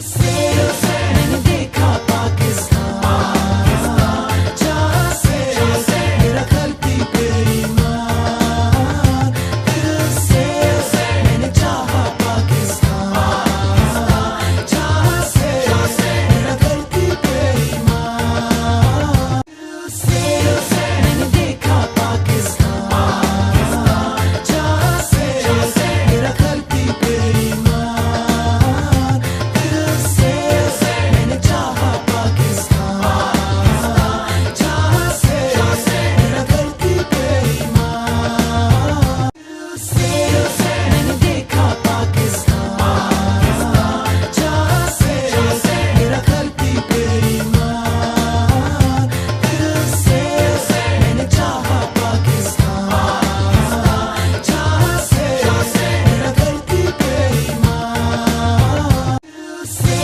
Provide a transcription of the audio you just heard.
मैंने देखा पाकिस्तान जहाँ से मेरा करती बेईमान दिल से मैंने चाहा पाकिस्तान जहाँ से मेरा करती बेईमान दिल से मैंने देखा पाकिस्तान जहाँ से मेरा करती बेईमान दिल से मैंने चाहा पाकिस्तान जहाँ से मेरा करती बेईमान दिल से मैंने देखा पाकिस्तान जहाँ से मेरा करती बेईमान दिल से मैंने चाहा पाकिस्तान जहाँ से मेरा करती बेईमान दिल से